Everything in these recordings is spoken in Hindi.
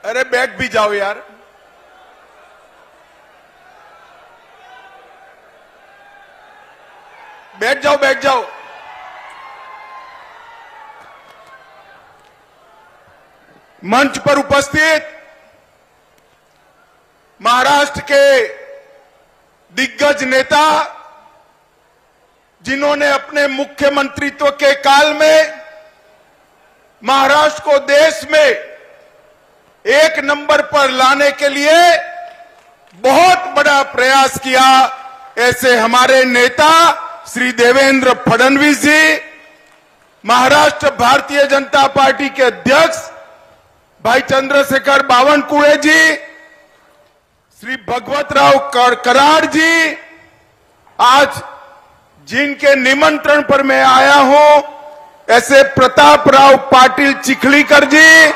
अरे बैठ भी जाओ यार। बैठ जाओ बैठ जाओ। मंच पर उपस्थित महाराष्ट्र के दिग्गज नेता, जिन्होंने अपने मुख्यमंत्रित्व के काल में महाराष्ट्र को देश में एक नंबर पर लाने के लिए बहुत बड़ा प्रयास किया, ऐसे हमारे नेता श्री देवेंद्र फडणवीस जी, महाराष्ट्र भारतीय जनता पार्टी के अध्यक्ष भाई चंद्रशेखर बावनकुळे जी, श्री भगवतराव कराड जी, आज जिनके निमंत्रण पर मैं आया हूं, ऐसे प्रतापराव पाटिल चिखलीकर जी,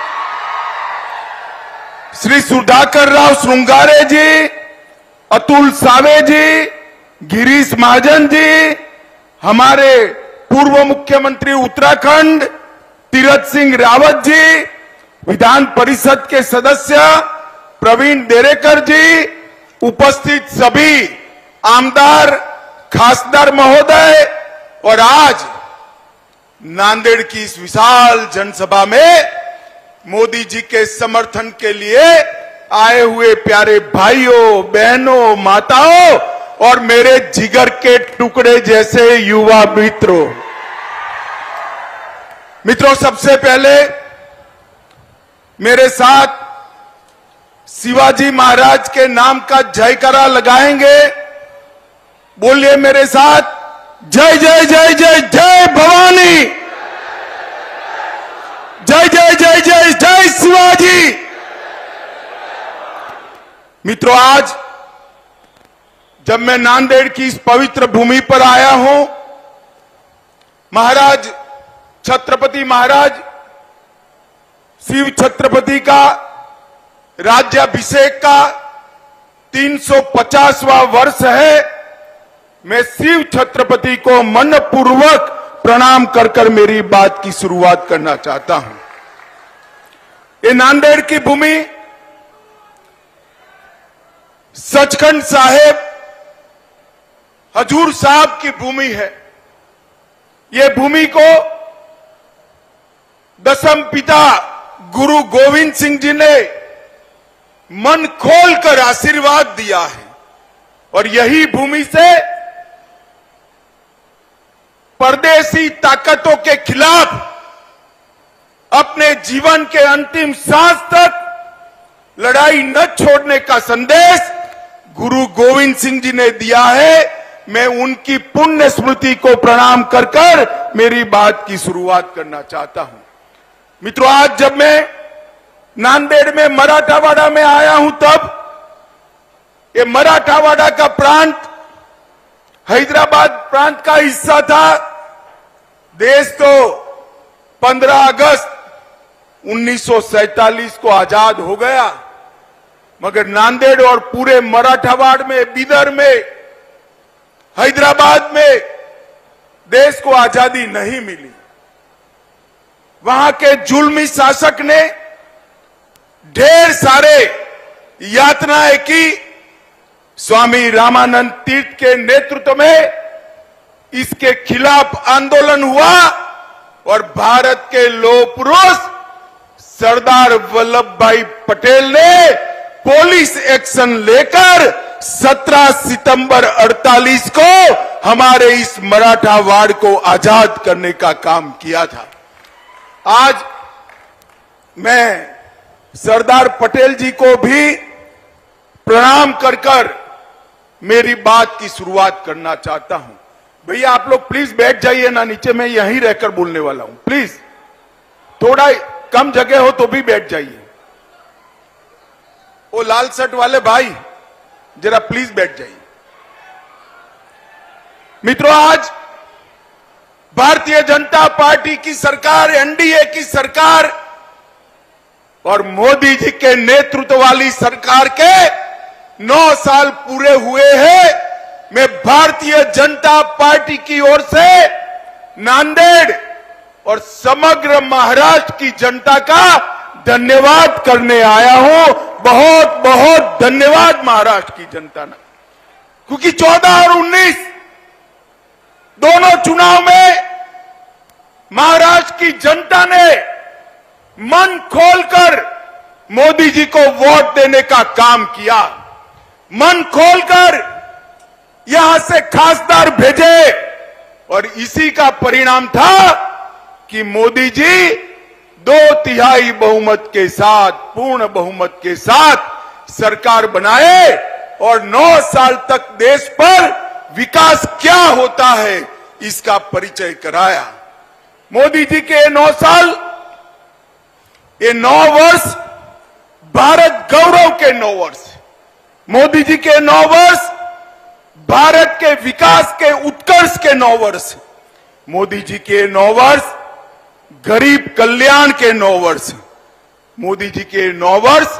श्री सुधाकर राव श्रृंगारे जी, अतुल सावे जी, गिरीश महाजन जी, हमारे पूर्व मुख्यमंत्री उत्तराखंड तीरथ सिंह रावत जी, विधान परिषद के सदस्य प्रवीण देरेकर जी, उपस्थित सभी आमदार खासदार महोदय, और आज नांदेड़ की इस विशाल जनसभा में मोदी जी के समर्थन के लिए आए हुए प्यारे भाइयों, बहनों, माताओं और मेरे जिगर के टुकड़े जैसे युवा मित्रों, सबसे पहले मेरे साथ शिवाजी महाराज के नाम का जयकारा लगाएंगे। बोलिए मेरे साथ, जय जय जय जय जय भवानी, जय जय जय जय जय शिवाजी। मित्रों, आज जब मैं नांदेड़ की इस पवित्र भूमि पर आया हूं, महाराज छत्रपति महाराज शिव छत्रपति का राज्याभिषेक का 350वां वर्ष है। मैं शिव छत्रपति को मनपूर्वक प्रणाम कर मेरी बात की शुरुआत करना चाहता हूं। ये नांदेड़ की भूमि सचखंड साहेब हजूर साहब की भूमि है। ये भूमि को दसम पिता गुरु गोविंद सिंह जी ने मन खोलकर आशीर्वाद दिया है, और यही भूमि से परदेशी ताकतों के खिलाफ अपने जीवन के अंतिम सांस तक लड़ाई न छोड़ने का संदेश गुरु गोविंद सिंह जी ने दिया है। मैं उनकी पुण्य स्मृति को प्रणाम कर मेरी बात की शुरुआत करना चाहता हूं। मित्रों, आज जब मैं नांदेड़ में मराठावाड़ा में आया हूं, तब ये मराठावाड़ा का प्रांत हैदराबाद प्रांत का हिस्सा था। देश तो 15 अगस्त 1947 को आजाद हो गया, मगर नांदेड़ और पूरे मराठावाड़ में, बीदर में, हैदराबाद में देश को आजादी नहीं मिली। वहां के जुल्मी शासक ने ढेर सारे यातनाएं की। स्वामी रामानंद तीर्थ के नेतृत्व में इसके खिलाफ आंदोलन हुआ, और भारत के लौह पुरुष सरदार वल्लभ भाई पटेल ने पुलिस एक्शन लेकर 17 सितंबर 48 को हमारे इस मराठावाड़ को आजाद करने का काम किया था। आज मैं सरदार पटेल जी को भी प्रणाम कर मेरी बात की शुरुआत करना चाहता हूं। भैया आप लोग प्लीज बैठ जाइए ना नीचे, मैं यहीं रहकर बोलने वाला हूं। प्लीज थोड़ा कम जगह हो तो भी बैठ जाइए। वो लाल शर्ट वाले भाई जरा प्लीज बैठ जाइए। मित्रों, आज भारतीय जनता पार्टी की सरकार, एनडीए की सरकार और मोदी जी के नेतृत्व वाली सरकार के 9 साल पूरे हुए हैं। मैं भारतीय जनता पार्टी की ओर से नांदेड़ और समग्र महाराष्ट्र की जनता का धन्यवाद करने आया हूं। बहुत बहुत धन्यवाद महाराष्ट्र की जनता ने, क्योंकि 14 और 19 दोनों चुनाव में महाराष्ट्र की जनता ने मन खोलकर मोदी जी को वोट देने का काम किया। मन खोलकर यहां से खासदार भेजे और इसी का परिणाम था कि मोदी जी 2/3 बहुमत के साथ, पूर्ण बहुमत के साथ सरकार बनाए और 9 साल तक देश पर विकास क्या होता है इसका परिचय कराया। मोदी जी के 9 साल, ये 9 वर्ष भारत गौरव के 9 वर्ष। मोदी जी के 9 वर्ष भारत के विकास के उत्कर्ष के 9 वर्ष। मोदी जी के 9 वर्ष गरीब कल्याण के 9 वर्ष। मोदी जी के 9 वर्ष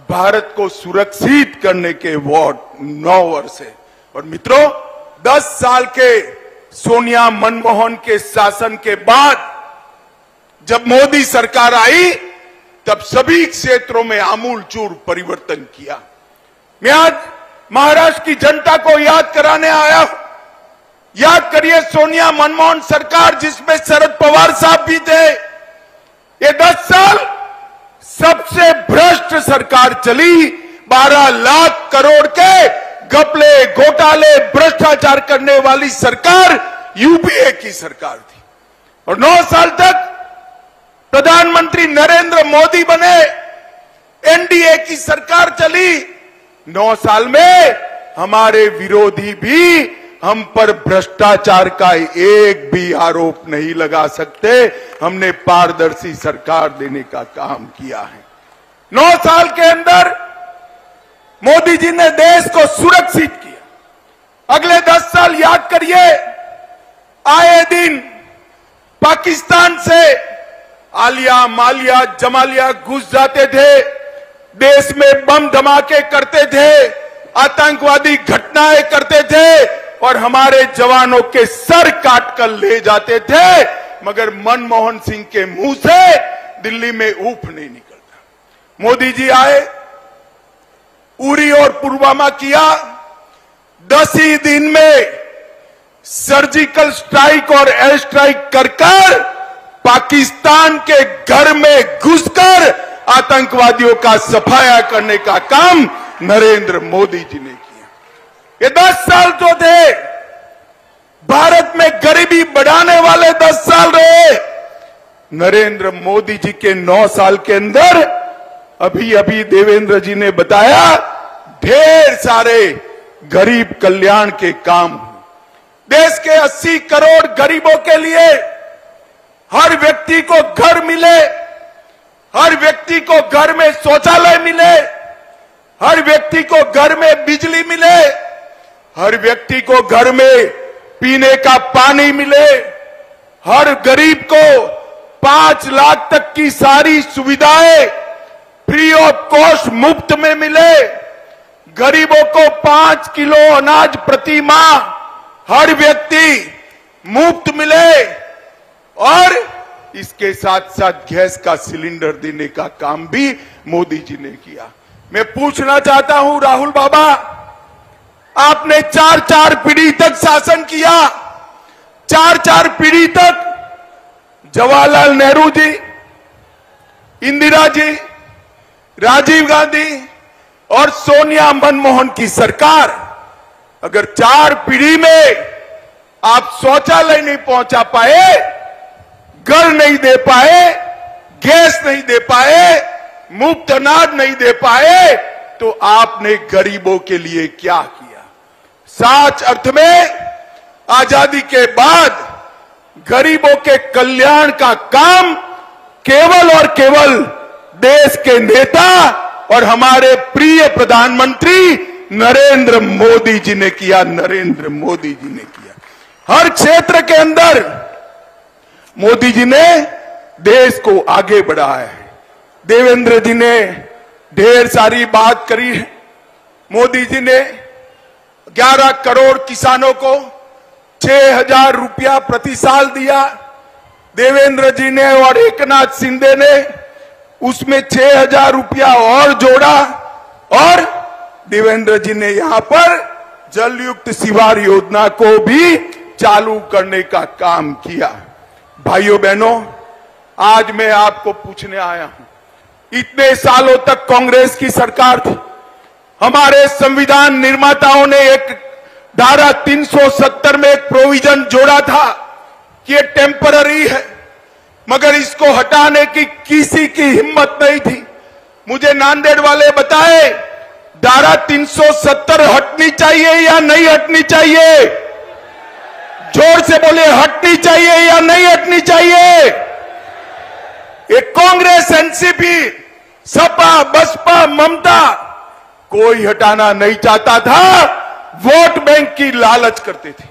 भारत को सुरक्षित करने के 9 वर्ष है। और मित्रों, 10 साल के सोनिया मनमोहन के शासन के बाद जब मोदी सरकार आई, तब सभी क्षेत्रों में आमूलचूल परिवर्तन किया। मैं आज महाराष्ट्र की जनता को याद कराने आया हूं। याद करिए, सोनिया मनमोहन सरकार जिसमें शरद पवार साहब भी थे, ये 10 साल सबसे भ्रष्ट सरकार चली। 12 लाख करोड़ के घपले, घोटाले, भ्रष्टाचार करने वाली सरकार यूपीए की सरकार थी। और 9 साल तक प्रधानमंत्री नरेंद्र मोदी बने, एनडीए की सरकार चली। 9 साल में हमारे विरोधी भी हम पर भ्रष्टाचार का एक भी आरोप नहीं लगा सकते। हमने पारदर्शी सरकार देने का काम किया है। 9 साल के अंदर मोदी जी ने देश को सुरक्षित किया। अगले 10 साल याद करिए, आए दिन पाकिस्तान से आलिया, मालिया, जमालिया घुस जाते थे, देश में बम धमाके करते थे, आतंकवादी घटनाएं करते थे और हमारे जवानों के सर काट कर ले जाते थे, मगर मनमोहन सिंह के मुंह से दिल्ली में ऊफ नहीं निकलता। मोदी जी आए, उरी और पुलवामा किया। 10 ही दिन में सर्जिकल स्ट्राइक और एयर स्ट्राइक कर पाकिस्तान के घर में घुसकर आतंकवादियों का सफाया करने का काम नरेंद्र मोदी जी ने किया। ये 10 साल जो थे, भारत में गरीबी बढ़ाने वाले 10 साल रहे। नरेंद्र मोदी जी के 9 साल के अंदर अभी अभी देवेंद्र जी ने बताया, ढेर सारे गरीब कल्याण के काम। देश के 80 करोड़ गरीबों के लिए हर व्यक्ति को घर मिले, हर व्यक्ति को घर में शौचालय मिले, हर व्यक्ति को घर में बिजली मिले, हर व्यक्ति को घर में पीने का पानी मिले, हर गरीब को 5 लाख तक की सारी सुविधाएं फ्री ऑफ कॉस्ट मुफ्त में मिले, गरीबों को 5 किलो अनाज प्रति माह हर व्यक्ति मुफ्त मिले और इसके साथ साथ गैस का सिलेंडर देने का काम भी मोदी जी ने किया। मैं पूछना चाहता हूं राहुल बाबा, आपने 4 पीढ़ी तक शासन किया। 4 पीढ़ी तक जवाहरलाल नेहरू जी, इंदिरा जी, राजीव गांधी और सोनिया मनमोहन की सरकार, अगर 4 पीढ़ी में आप शौचालय नहीं पहुंचा पाए, घर नहीं दे पाए, गैस नहीं दे पाए, मुफ्त अनाज नहीं दे पाए, तो आपने गरीबों के लिए क्या किया? सच अर्थ में आजादी के बाद गरीबों के कल्याण का काम केवल और केवल देश के नेता और हमारे प्रिय प्रधानमंत्री नरेंद्र मोदी जी ने किया। नरेंद्र मोदी जी ने किया। हर क्षेत्र के अंदर मोदी जी ने देश को आगे बढ़ाया है। देवेंद्र जी ने ढेर सारी बात करी है। मोदी जी ने 11 करोड़ किसानों को 6,000 रुपया प्रति साल दिया। देवेंद्र जी ने और एकनाथ शिंदे ने उसमें 6,000 रुपया और जोड़ा और देवेंद्र जी ने यहां पर जलयुक्त शिवार योजना को भी चालू करने का काम किया। भाइयों बहनों, आज मैं आपको पूछने आया हूं, इतने सालों तक कांग्रेस की सरकार थी। हमारे संविधान निर्माताओं ने एक धारा 370 में एक प्रोविजन जोड़ा था कि ये टेम्पररी है, मगर इसको हटाने की किसी की हिम्मत नहीं थी। मुझे नांदेड़ वाले बताए, धारा 370 हटनी चाहिए या नहीं हटनी चाहिए? जोर से बोले, हटनी चाहिए या नहीं हटनी चाहिए? ये कांग्रेस, एनसीपी, सपा, बसपा, ममता कोई हटाना नहीं चाहता था, वोट बैंक की लालच करते थे।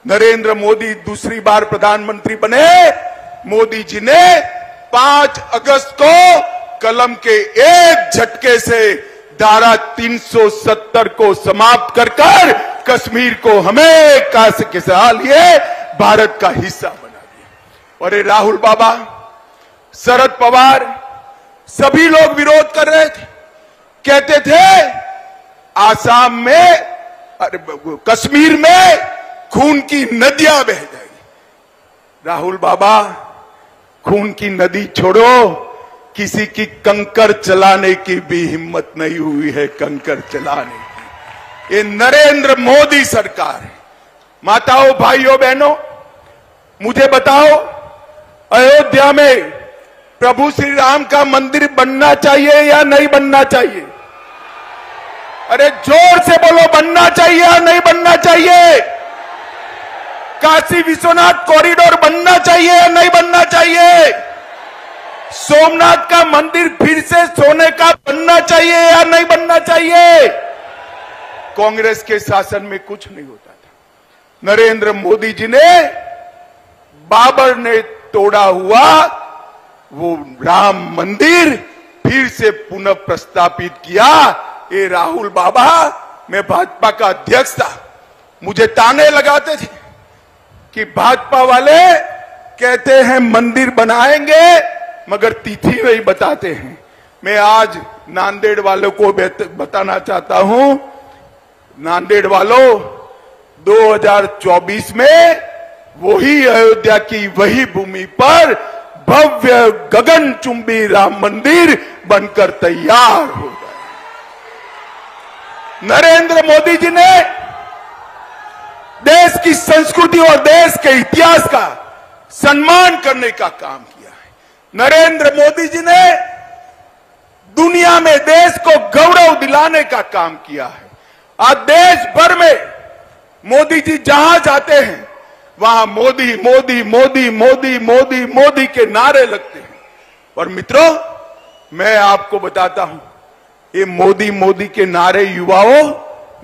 नरेंद्र मोदी दूसरी बार प्रधानमंत्री बने। मोदी जी ने 5 अगस्त को कलम के एक झटके से धारा 370 को समाप्त कर कश्मीर को हमें कैसे के लिए भारत का हिस्सा बना दिया। और ये राहुल बाबा, शरद पवार, सभी लोग विरोध कर रहे थे, कहते थे आसाम में, कश्मीर में खून की नदियां बह जाएगी। राहुल बाबा, खून की नदी छोड़ो, किसी की कंकर चलाने की भी हिम्मत नहीं हुई है, कंकर चलाने की। ये नरेंद्र मोदी सरकार है। माताओं, भाइयों, बहनों, मुझे बताओ, अयोध्या में प्रभु श्री राम का मंदिर बनना चाहिए या नहीं बनना चाहिए? अरे जोर से बोलो, बनना चाहिए या नहीं बनना चाहिए? काशी विश्वनाथ कॉरिडोर बनना चाहिए या नहीं बनना चाहिए? सोमनाथ का मंदिर फिर से सोने का बनना चाहिए या नहीं बनना चाहिए? कांग्रेस के शासन में कुछ नहीं होता था। नरेंद्र मोदी जी ने बाबर ने तोड़ा हुआ वो राम मंदिर फिर से पुनः प्रस्तापित किया। ये राहुल बाबा, मैं भाजपा का अध्यक्ष था, मुझे ताने लगाते थे कि भाजपा वाले कहते हैं मंदिर बनाएंगे मगर तिथि नहीं बताते हैं। मैं आज नांदेड़ वालों को बताना चाहता हूं, नांदेड़ वालों, 2024 में वही अयोध्या की वही भूमि पर भव्य गगनचुंबी राम मंदिर बनकर तैयार हो गया। नरेंद्र मोदी जी ने देश की संस्कृति और देश के इतिहास का सम्मान करने का काम किया है। नरेंद्र मोदी जी ने दुनिया में देश को गौरव दिलाने का काम किया है। आज देश भर में मोदी जी जहां जाते हैं वहां मोदी मोदी मोदी मोदी मोदी मोदी के नारे लगते हैं। और मित्रों, मैं आपको बताता हूं, ये मोदी मोदी के नारे युवाओं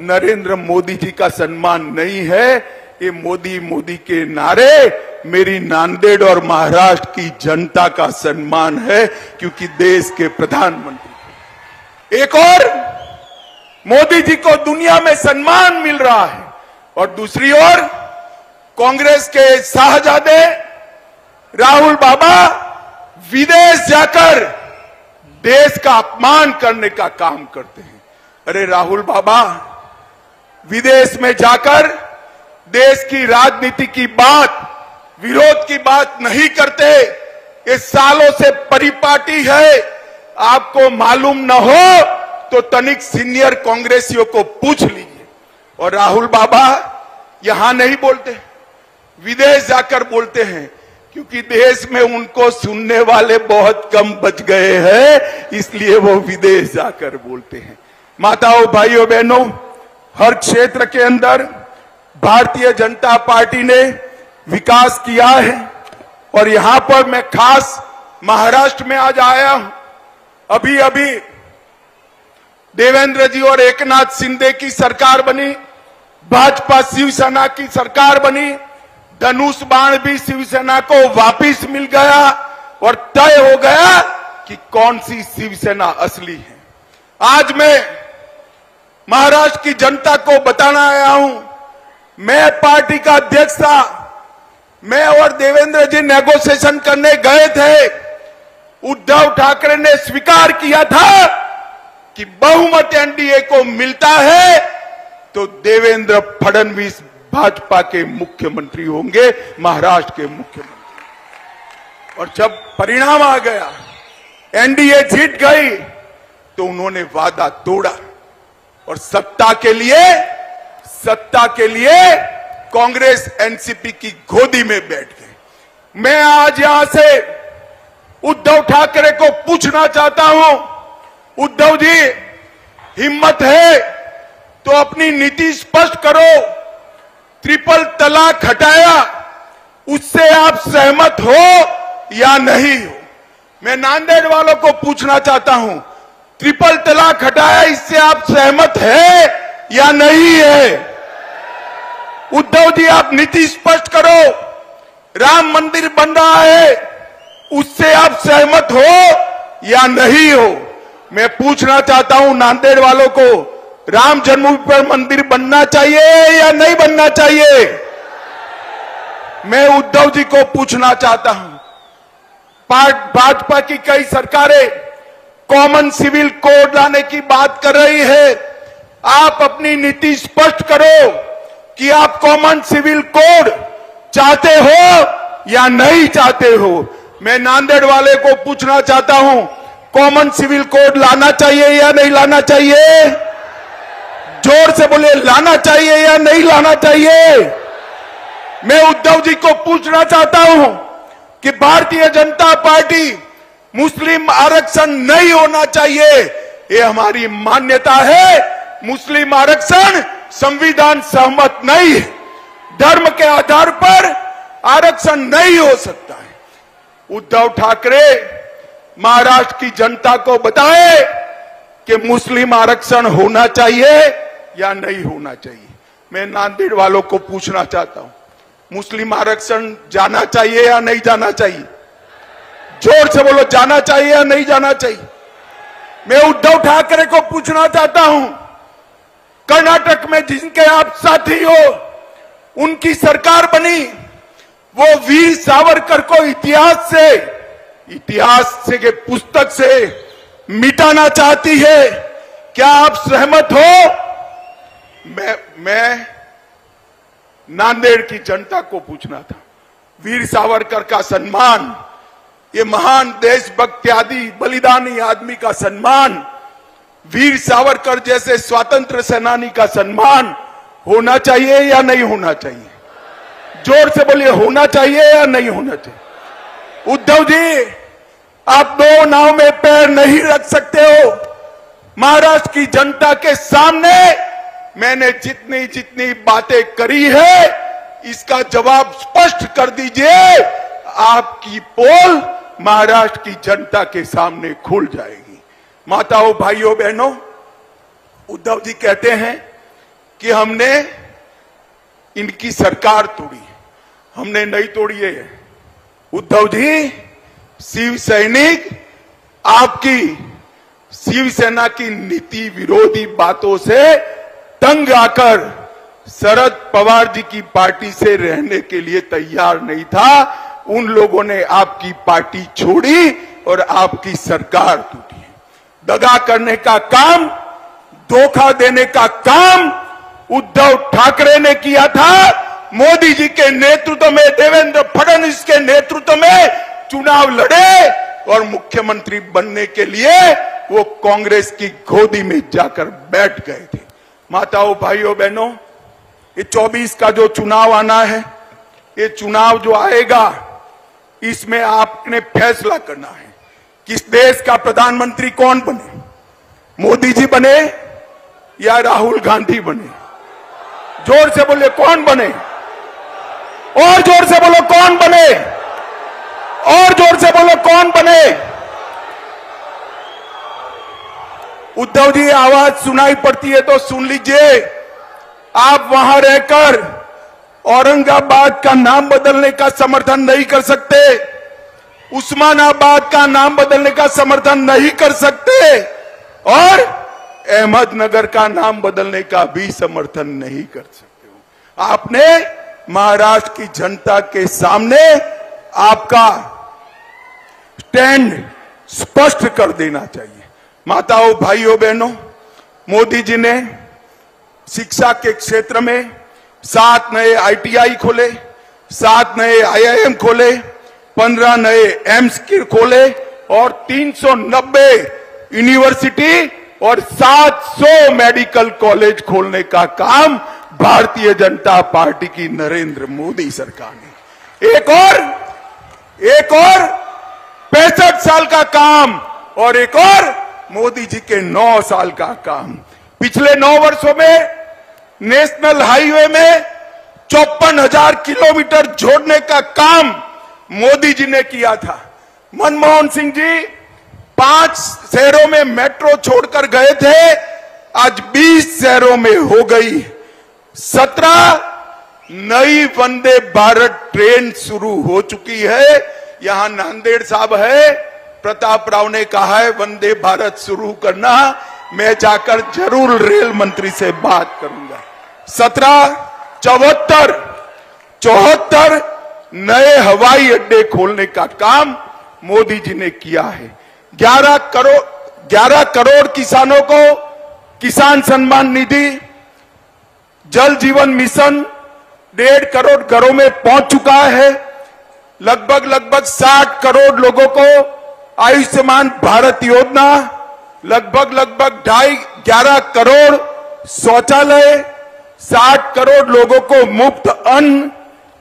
नरेंद्र मोदी जी का सम्मान नहीं है, ये मोदी मोदी के नारे मेरी नांदेड़ और महाराष्ट्र की जनता का सम्मान है, क्योंकि देश के प्रधानमंत्री। एक और मोदी जी को दुनिया में सम्मान मिल रहा है और दूसरी ओर कांग्रेस के शाहजादे राहुल बाबा विदेश जाकर देश का अपमान करने का काम करते हैं। अरे राहुल बाबा, विदेश में जाकर देश की राजनीति की बात, विरोध की बात नहीं करते। ये सालों से परिपाटी है, आपको मालूम न हो तो तनिक सीनियर कांग्रेसियों को पूछ लीजिए। और राहुल बाबा यहां नहीं बोलते, विदेश जाकर बोलते हैं, क्योंकि देश में उनको सुनने वाले बहुत कम बच गए हैं, इसलिए वो विदेश जाकर बोलते हैं। माताओं, भाइयों, बहनों, हर क्षेत्र के अंदर भारतीय जनता पार्टी ने विकास किया है और यहां पर मैं खास महाराष्ट्र में आज आया हूं। अभी अभी देवेंद्र जी और एकनाथ शिंदे की सरकार बनी, भाजपा शिवसेना की सरकार बनी, धनुष बाण भी शिवसेना को वापिस मिल गया और तय हो गया कि कौन सी शिवसेना असली है। आज मैं महाराष्ट्र की जनता को बताना आया हूं, मैं पार्टी का अध्यक्ष था, मैं और देवेंद्र जी नेगोशिएशन करने गए थे उद्धव ठाकरे ने स्वीकार किया था कि बहुमत एनडीए को मिलता है तो देवेंद्र फडणवीस भाजपा के मुख्यमंत्री होंगे, महाराष्ट्र के मुख्यमंत्री। और जब परिणाम आ गया, एनडीए जीत गई, तो उन्होंने वादा तोड़ा और सत्ता के लिए कांग्रेस एनसीपी की गोदी में बैठ गए। मैं आज यहां से उद्धव ठाकरे को पूछना चाहता हूं, उद्धव जी, हिम्मत है तो अपनी नीति स्पष्ट करो। ट्रिपल तलाक हटाया, उससे आप सहमत हो या नहीं हो? मैं नांदेड़ वालों को पूछना चाहता हूं, ट्रिपल तलाक हटाया, इससे आप सहमत है या नहीं है? उद्धव जी, आप नीति स्पष्ट करो। राम मंदिर बन रहा है, उससे आप सहमत हो या नहीं हो? मैं पूछना चाहता हूं नांदेड़ वालों को, राम जन्मभूमि पर मंदिर बनना चाहिए या नहीं बनना चाहिए? मैं उद्धव जी को पूछना चाहता हूं, भाजपा की कई सरकारें कॉमन सिविल कोड लाने की बात कर रही है। आप अपनी नीति स्पष्ट करो कि आप कॉमन सिविल कोड चाहते हो या नहीं चाहते हो। मैं नांदेड़ वाले को पूछना चाहता हूं, कॉमन सिविल कोड लाना चाहिए या नहीं लाना चाहिए? जोर से बोले, लाना चाहिए या नहीं लाना चाहिए? मैं उद्धव जी को पूछना चाहता हूं कि भारतीय जनता पार्टी, मुस्लिम आरक्षण नहीं होना चाहिए, ये हमारी मान्यता है। मुस्लिम आरक्षण संविधान सहमत नहीं है, धर्म के आधार पर आरक्षण नहीं हो सकता है। उद्धव ठाकरे महाराष्ट्र की जनता को बताए कि मुस्लिम आरक्षण होना चाहिए या नहीं होना चाहिए। मैं नांदेड़ वालों को पूछना चाहता हूं, मुस्लिम आरक्षण जाना चाहिए या नहीं जाना चाहिए? जोर से बोलो, जाना चाहिए या नहीं जाना चाहिए? मैं उद्धव ठाकरे को पूछना चाहता हूं, कर्नाटक में जिनके आप साथी हो, उनकी सरकार बनी, वो वीर सावरकर को इतिहास से के पुस्तक से मिटाना चाहती है। क्या आप सहमत हो? मैं नांदेड़ की जनता को पूछना था, वीर सावरकर का सम्मान, ये महान देशभक्त आदि बलिदानी आदमी का सम्मान, वीर सावरकर जैसे स्वतंत्र सेनानी का सम्मान होना चाहिए या नहीं होना चाहिए? जोर से बोलिए, होना चाहिए या नहीं होना चाहिए? उद्धव जी, आप दो नाव में पैर नहीं रख सकते हो। महाराष्ट्र की जनता के सामने मैंने जितनी बातें करी है, इसका जवाब स्पष्ट कर दीजिए। आपकी पोल महाराष्ट्र की जनता के सामने खुल जाएगी। माताओं, भाइयों, बहनों, उद्धव जी कहते हैं कि हमने इनकी सरकार तोड़ी, हमने नहीं तोड़ी है। उद्धव जी, शिव सैनिक आपकी शिवसेना की नीति विरोधी बातों से तंग आकर शरद पवार जी की पार्टी से रहने के लिए तैयार नहीं था। उन लोगों ने आपकी पार्टी छोड़ी और आपकी सरकार टूटी। दगा करने का काम, धोखा देने का काम उद्धव ठाकरे ने किया था। मोदी जी के नेतृत्व में, देवेंद्र फडणवीस के नेतृत्व में चुनाव लड़े और मुख्यमंत्री बनने के लिए वो कांग्रेस की गोदी में जाकर बैठ गए थे। माताओं, भाइयों, बहनों, ये 24 का जो चुनाव आना है, ये चुनाव जो आएगा, इसमें आपने फैसला करना है किस देश का प्रधानमंत्री कौन बने, मोदी जी बने या राहुल गांधी बने? जोर से बोले, कौन बने? और जोर से बोलो, कौन बने? और जोर से बोलो, कौन बने? उद्धव जी, आवाज सुनाई पड़ती है तो सुन लीजिए। आप वहां रहकर औरंगाबाद का नाम बदलने का समर्थन नहीं कर सकते, उस्मानाबाद का नाम बदलने का समर्थन नहीं कर सकते और अहमदनगर का नाम बदलने का भी समर्थन नहीं कर सकते हो। आपने महाराष्ट्र की जनता के सामने आपका स्टैंड स्पष्ट कर देना चाहिए। माताओं, भाइयों, बहनों, मोदी जी ने शिक्षा के क्षेत्र में 7 नए ITI खोले, 7 नए IIM खोले, 15 नए एम्स खोले और 390 यूनिवर्सिटी और 700 मेडिकल कॉलेज खोलने का काम भारतीय जनता पार्टी की नरेंद्र मोदी सरकार ने। एक और 65 साल का काम और एक और मोदी जी के 9 साल का काम। पिछले 9 वर्षों में नेशनल हाईवे में 54,000 किलोमीटर जोड़ने का काम मोदी जी ने किया था। मनमोहन सिंह जी 5 शहरों में मेट्रो छोड़कर गए थे, आज 20 शहरों में हो गई। 17 नई वंदे भारत ट्रेन शुरू हो चुकी है। यहां नांदेड़ साहब है, प्रताप राव ने कहा है वंदे भारत शुरू करना, मैं जाकर जरूर रेल मंत्री से बात करूंगा। 74 नए हवाई अड्डे खोलने का काम मोदी जी ने किया है। 11 करोड़ किसानों को किसान सम्मान निधि, जल जीवन मिशन 1.5 करोड़ घरों में पहुंच चुका है। लगभग 60 करोड़ लोगों को आयुष्मान भारत योजना, लगभग 11 करोड़ शौचालय, 60 करोड़ लोगों को मुफ्त अन्न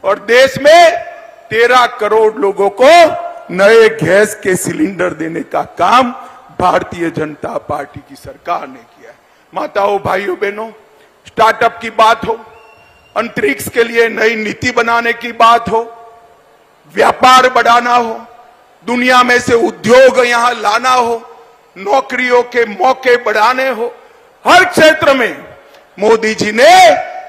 और देश में 13 करोड़ लोगों को नए गैस के सिलेंडर देने का काम भारतीय जनता पार्टी की सरकार ने किया है। माताओं, भाइयों, बहनों, स्टार्टअप की बात हो, अंतरिक्ष के लिए नई नीति बनाने की बात हो, व्यापार बढ़ाना हो, दुनिया में से उद्योग यहां लाना हो, नौकरियों के मौके बढ़ाने हो, हर क्षेत्र में मोदी जी ने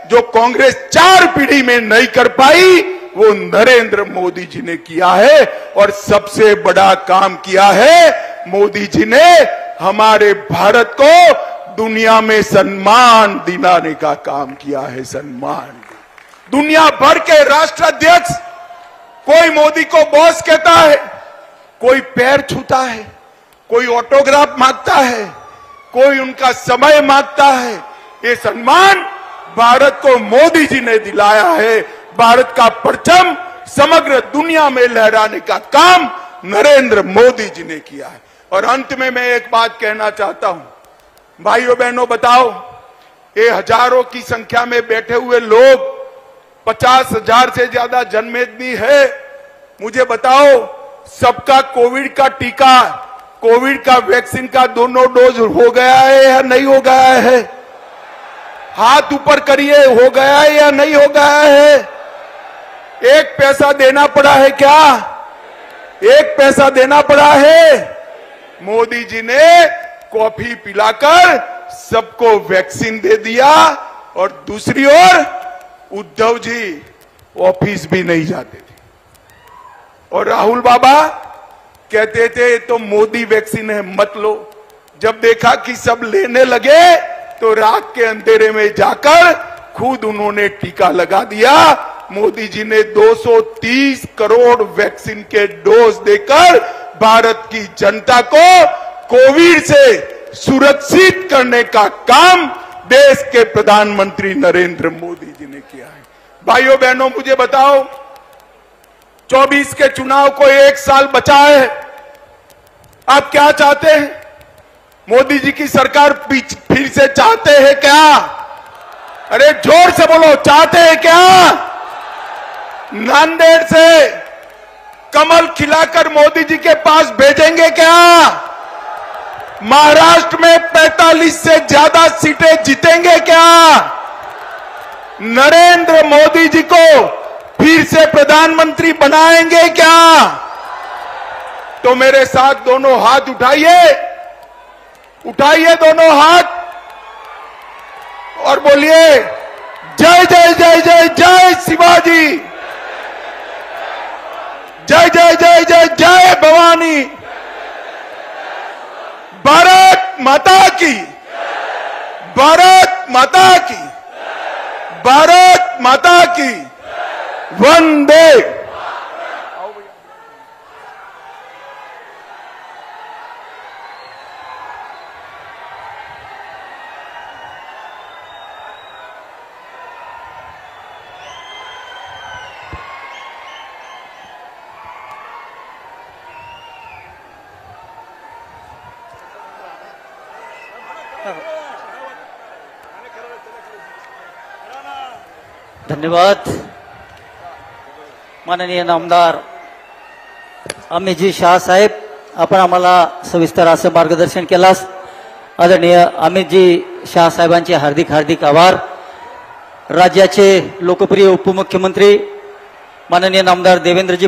जो कांग्रेस 4 पीढ़ी में नहीं कर पाई वो नरेंद्र मोदी जी ने किया है। और सबसे बड़ा काम किया है, मोदी जी ने हमारे भारत को दुनिया में सम्मान दिलाने का काम किया है। सम्मान, दुनिया भर के राष्ट्राध्यक्ष कोई मोदी को बॉस कहता है, कोई पैर छूता है, कोई ऑटोग्राफ मांगता है, कोई उनका समय मांगता है। ये सम्मान भारत को मोदी जी ने दिलाया है। भारत का परचम समग्र दुनिया में लहराने का काम नरेंद्र मोदी जी ने किया है। और अंत में मैं एक बात कहना चाहता हूं, भाइयों बहनों, बताओ, ये हजारों की संख्या में बैठे हुए लोग, 50,000 से ज्यादा जनमेदनी है, मुझे बताओ, सबका कोविड का टीका, कोविड का वैक्सीन का दोनों डोज हो गया है या नहीं हो गया है? हाथ ऊपर करिए, हो गया है या नहीं हो गया है? 1 पैसा देना पड़ा है क्या? 1 पैसा देना पड़ा है? मोदी जी ने कॉफी पिलाकर सबको वैक्सीन दे दिया। और दूसरी ओर उद्धव जी ऑफिस भी नहीं जाते थे और राहुल बाबा कहते थे तो मोदी वैक्सीन है, मत लो। जब देखा कि सब लेने लगे तो रात के अंधेरे में जाकर खुद उन्होंने टीका लगा दिया। मोदी जी ने 230 करोड़ वैक्सीन के डोज देकर भारत की जनता को कोविड से सुरक्षित करने का काम देश के प्रधानमंत्री नरेंद्र मोदी जी ने किया है। भाइयों बहनों, मुझे बताओ, 24 के चुनाव को 1 साल बचा है, आप क्या चाहते हैं? मोदी जी की सरकार फिर से चाहते हैं क्या? अरे जोर से बोलो, चाहते हैं क्या? नांदेड़ से कमल खिलाकर मोदी जी के पास भेजेंगे क्या? महाराष्ट्र में 45 से ज्यादा सीटें जीतेंगे क्या? नरेंद्र मोदी जी को फिर से प्रधानमंत्री बनाएंगे क्या? तो मेरे साथ दोनों हाथ उठाइए, उठाइए दोनों हाथ और बोलिए, जय जय जय जय जय शिवाजी, जय जय जय जय जय भवानी, भारत माता की, भारत माता की, भारत माता की, वंदे। धन्यवाद. माननीय नामदार अमितजी शाह साहेब, आपण आम्हाला सविस्तर असं मार्गदर्शन केलास. आदरणीय अमितजी शाह साहेबांचे हार्दिक हार्दिक आभार. राज्याचे लोकप्रिय उपमुख्यमंत्री माननीय नामदार देवेंद्रजी